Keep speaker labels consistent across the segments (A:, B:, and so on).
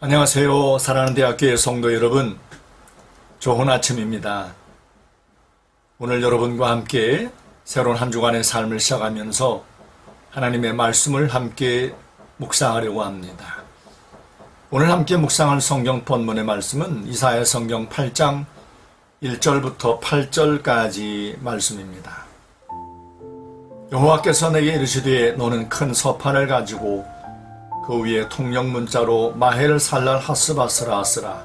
A: 안녕하세요. 사랑하는 대학교의 성도 여러분, 좋은 아침입니다. 오늘 여러분과 함께 새로운 한 주간의 삶을 시작하면서 하나님의 말씀을 함께 묵상하려고 합니다. 오늘 함께 묵상할 성경 본문의 말씀은 이사야 성경 8장 1절부터 8절까지 말씀입니다. 여호와께서 내게 이르시되 너는 큰 서판을 가지고 그 위에 통역 문자로 마헬 살랄 하스바스라 쓰라.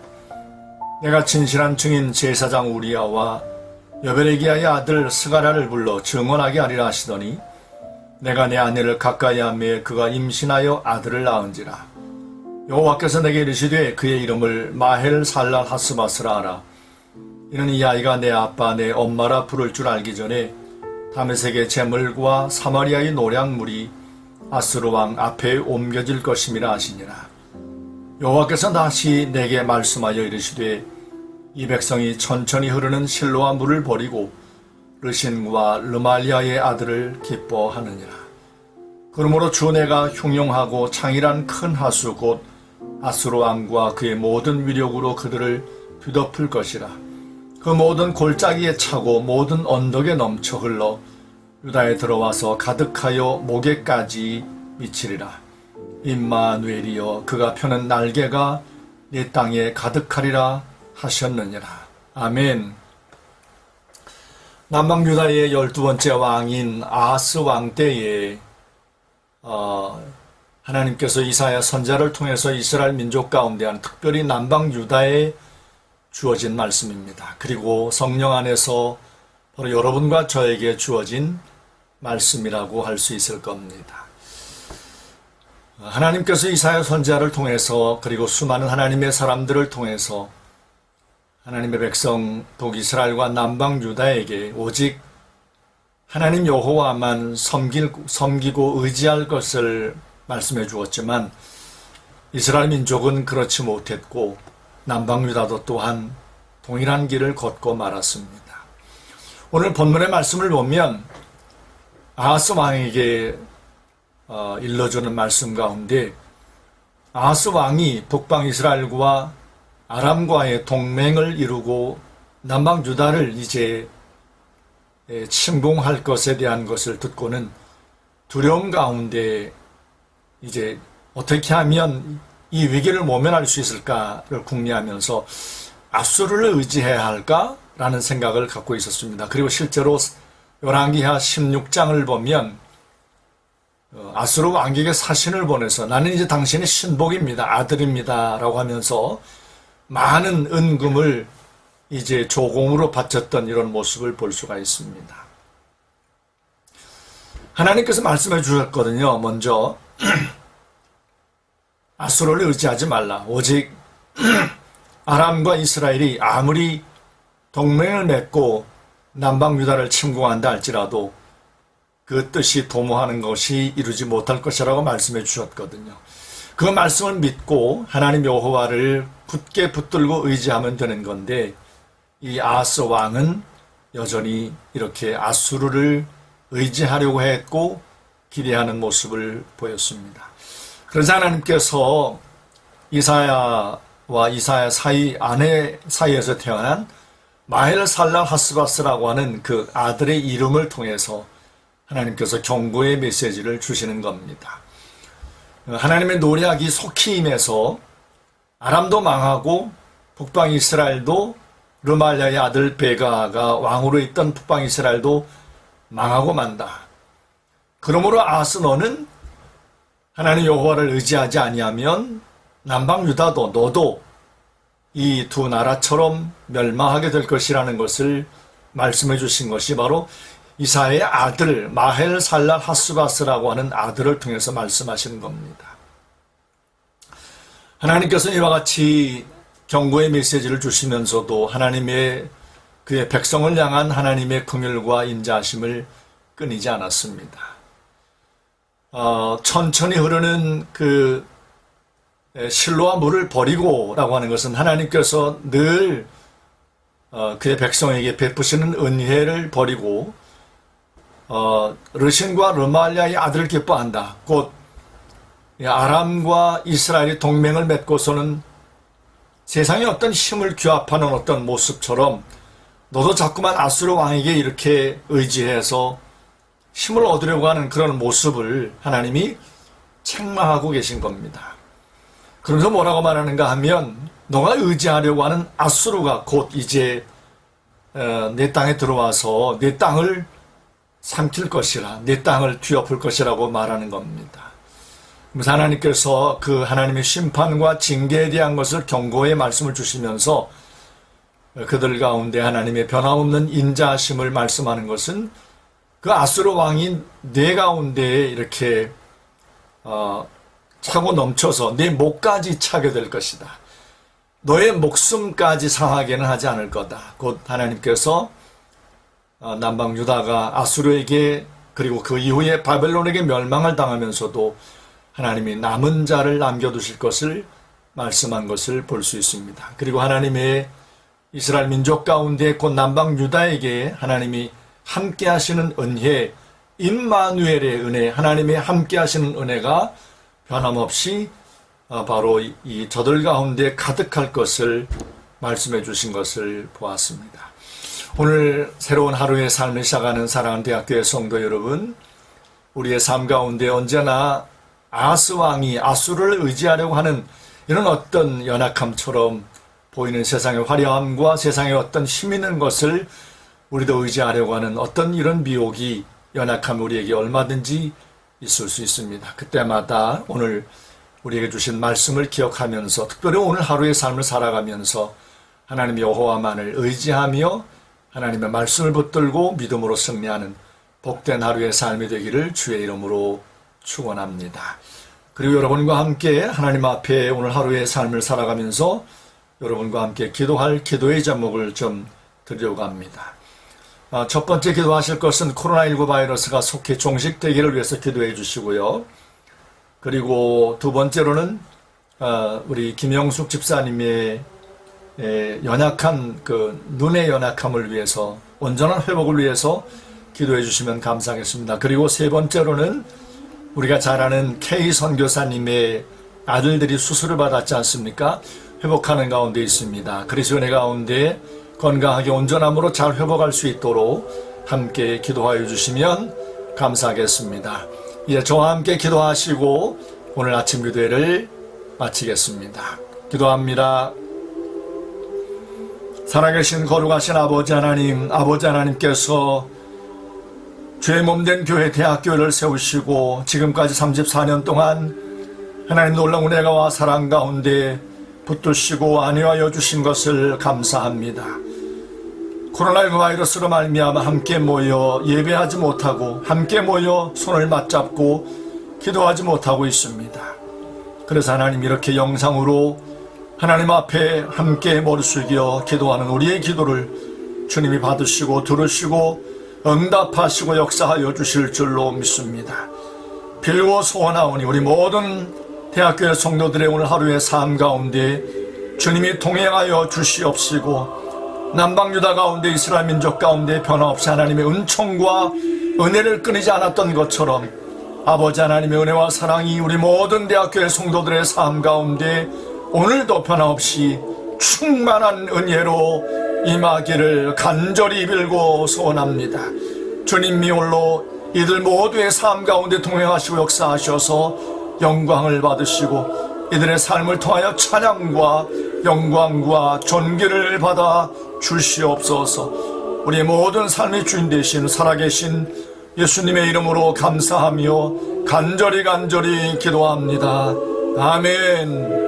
A: 내가 진실한 증인 제사장 우리야와 여베레기야의 아들 스가랴를 불러 증언하게 하리라 하시더니 내가 내 아내를 가까이 하매 그가 임신하여 아들을 낳은지라. 여호와께서 내게 이르시되 그의 이름을 마헬 살랄 하스바스라 하라. 이는 이 아이가 내 아빠 내 엄마라 부를 줄 알기 전에 다메섹의 제물과 사마리아의 노량물이 아수르 왕 앞에 옮겨질 것임이라 하시니라. 여호와께서 다시 내게 말씀하여 이르시되 이 백성이 천천히 흐르는 실로와 물을 버리고 르신과 르말리아의 아들을 기뻐하느니라. 그러므로 주 내가 흉용하고 창일한 큰 하수 곧 아수르 왕과 그의 모든 위력으로 그들을 뒤덮을 것이라. 그 모든 골짜기에 차고 모든 언덕에 넘쳐 흘러 유다에 들어와서 가득하여 목에까지 미치리라. 임마누엘이여 그가 펴는 날개가 네 땅에 가득하리라 하셨느니라. 아멘. 남방 유다의 12번째 왕인 아하스 왕 때에 하나님께서 이사야 선지자를 통해서 이스라엘 민족 가운데 특별히 남방 유다에 주어진 말씀입니다. 그리고 성령 안에서 바로 여러분과 저에게 주어진 말씀이라고 할 수 있을 겁니다. 하나님께서 이사야 선지자를 통해서 그리고 수많은 하나님의 사람들을 통해서 하나님의 백성 북이스라엘과 남방 유다에게 오직 하나님 여호와만 섬기고 의지할 것을 말씀해 주었지만 이스라엘 민족은 그렇지 못했고 남방 유다도 또한 동일한 길을 걷고 말았습니다. 오늘 본문의 말씀을 보면 아하스 왕에게 일러주는 말씀 가운데 아하스 왕이 북방 이스라엘과 아람과의 동맹을 이루고 남방 유다를 이제 침공할 것에 대한 것을 듣고는 두려움 가운데 이제 어떻게 하면 이 위기를 모면할 수 있을까를 궁리하면서 아수르를 의지해야 할까라는 생각을 갖고 있었습니다. 그리고 실제로 열왕기하 16장을 보면 아수르 왕에게 사신을 보내서 나는 이제 당신의 신복입니다. 아들입니다. 라고 하면서 많은 은금을 이제 조공으로 바쳤던 이런 모습을 볼 수가 있습니다. 하나님께서 말씀해 주셨거든요. 먼저 아수르를 의지하지 말라. 오직 아람과 이스라엘이 아무리 동맹을 맺고 남방 유다를 침공한다 할지라도 그 뜻이 도모하는 것이 이루지 못할 것이라고 말씀해 주셨거든요. 그 말씀을 믿고 하나님 여호와를 굳게 붙들고 의지하면 되는 건데 이 아하스 왕은 여전히 이렇게 아수르를 의지하려고 했고 기대하는 모습을 보였습니다. 그러자 하나님께서 이사야와 이사야 아내 사이에서 태어난 마헬 살랄 하스바스라고 하는 그 아들의 이름을 통해서 하나님께서 경고의 메시지를 주시는 겁니다. 하나님의 노략이 속히 임해서 아람도 망하고 북방 이스라엘도 르말리아의 아들 베가가 왕으로 있던 북방 이스라엘도 망하고 만다. 그러므로 아하스 너는 하나님 여호와를 의지하지 아니하면 남방 유다도 너도 이 두 나라처럼 멸망하게 될 것이라는 것을 말씀해 주신 것이 바로 이사야의 아들 마헬 살랄 하스바스라고 하는 아들을 통해서 말씀하시는 겁니다. 하나님께서 이와 같이 경고의 메시지를 주시면서도 하나님의 그의 백성을 향한 하나님의 긍휼과 인자하심을 끊이지 않았습니다. 천천히 흐르는 그 실로와 물을 버리고라고 하는 것은 하나님께서 늘 그의 백성에게 베푸시는 은혜를 버리고 르신과 르말리아의 아들을 기뻐한다. 곧 아람과 이스라엘이 동맹을 맺고서는 세상에 어떤 힘을 규합하는 어떤 모습처럼 너도 자꾸만 아수르 왕에게 이렇게 의지해서 힘을 얻으려고 하는 그런 모습을 하나님이 책망하고 계신 겁니다. 그러면서 뭐라고 말하는가 하면 너가 의지하려고 하는 아수르가 곧 이제 내 땅에 들어와서 내 땅을 삼킬 것이라, 내 땅을 뒤엎을 것이라고 말하는 겁니다. 그래서 하나님께서 그 하나님의 심판과 징계에 대한 것을 경고의 말씀을 주시면서 그들 가운데 하나님의 변함없는 인자하심을 말씀하는 것은 그 아수르 왕이 내 가운데에 이렇게 차고 넘쳐서 내 목까지 차게 될 것이다. 너의 목숨까지 상하게는 하지 않을 거다. 곧 하나님께서 남방 유다가 아수르에게 그리고 그 이후에 바벨론에게 멸망을 당하면서도 하나님이 남은 자를 남겨두실 것을 말씀한 것을 볼 수 있습니다. 그리고 하나님의 이스라엘 민족 가운데 곧 남방 유다에게 하나님이 함께 하시는 은혜, 임마누엘의 은혜, 하나님의 함께 하시는 은혜가 변함없이 바로 이 저들 가운데 가득할 것을 말씀해 주신 것을 보았습니다. 오늘 새로운 하루의 삶을 시작하는 사랑하는 대학교의 성도 여러분, 우리의 삶 가운데 언제나 아스 왕이 아수르를 의지하려고 하는 이런 어떤 연약함처럼 보이는 세상의 화려함과 세상의 어떤 힘 있는 것을 우리도 의지하려고 하는 어떤 이런 미혹이, 연약함이 우리에게 얼마든지 있을 수 있습니다. 그때마다 오늘 우리에게 주신 말씀을 기억하면서, 특별히 오늘 하루의 삶을 살아가면서 하나님 여호와만을 의지하며 하나님의 말씀을 붙들고 믿음으로 승리하는 복된 하루의 삶이 되기를 주의 이름으로 축원합니다. 그리고 여러분과 함께 하나님 앞에 오늘 하루의 삶을 살아가면서 여러분과 함께 기도할 기도의 제목을 좀 드리려고 합니다. 첫 번째 기도하실 것은 코로나19 바이러스가 속히 종식되기를 위해서 기도해 주시고요. 그리고 두 번째로는 우리 김영숙 집사님의 연약한 그 눈의 연약함을 위해서, 온전한 회복을 위해서 기도해 주시면 감사하겠습니다. 그리고 세 번째로는 우리가 잘 아는 K 선교사님의 아들들이 수술을 받았지 않습니까? 회복하는 가운데 있습니다. 그리스도의 은혜 가운데 건강하게 온전함으로 잘 회복할 수 있도록 함께 기도하여 주시면 감사하겠습니다. 이제 저와 함께 기도하시고 오늘 아침 기도회를 마치겠습니다. 기도합니다. 살아계신 거룩하신 아버지 하나님, 아버지 하나님께서 죄 몸된 교회 대학교를 세우시고 지금까지 34년 동안 하나님 놀라운 은혜와 사랑 가운데 붙드시고 안위하여 주신 것을 감사합니다. 코로나19 바이러스로 말미암아 함께 모여 예배하지 못하고 함께 모여 손을 맞잡고 기도하지 못하고 있습니다. 그래서 하나님 이렇게 영상으로 하나님 앞에 함께 머리 숙여 기도하는 우리의 기도를 주님이 받으시고 들으시고 응답하시고 역사하여 주실 줄로 믿습니다. 빌고 소원하오니 우리 모든 대학교의 성도들의 오늘 하루의 삶 가운데 주님이 동행하여 주시옵시고 남방유다 가운데 이스라엘 민족 가운데 변함없이 하나님의 은총과 은혜를 끊이지 않았던 것처럼 아버지 하나님의 은혜와 사랑이 우리 모든 대학교의 성도들의 삶 가운데 오늘도 변함없이 충만한 은혜로 임하기를 간절히 빌고 소원합니다. 주님이 홀로 이들 모두의 삶 가운데 동행하시고 역사하셔서 영광을 받으시고 이들의 삶을 통하여 찬양과 영광과 존귀를 받아 주시옵소서. 우리의 모든 삶의 주인 되신 살아계신 예수님의 이름으로 감사하며 간절히 기도합니다. 아멘.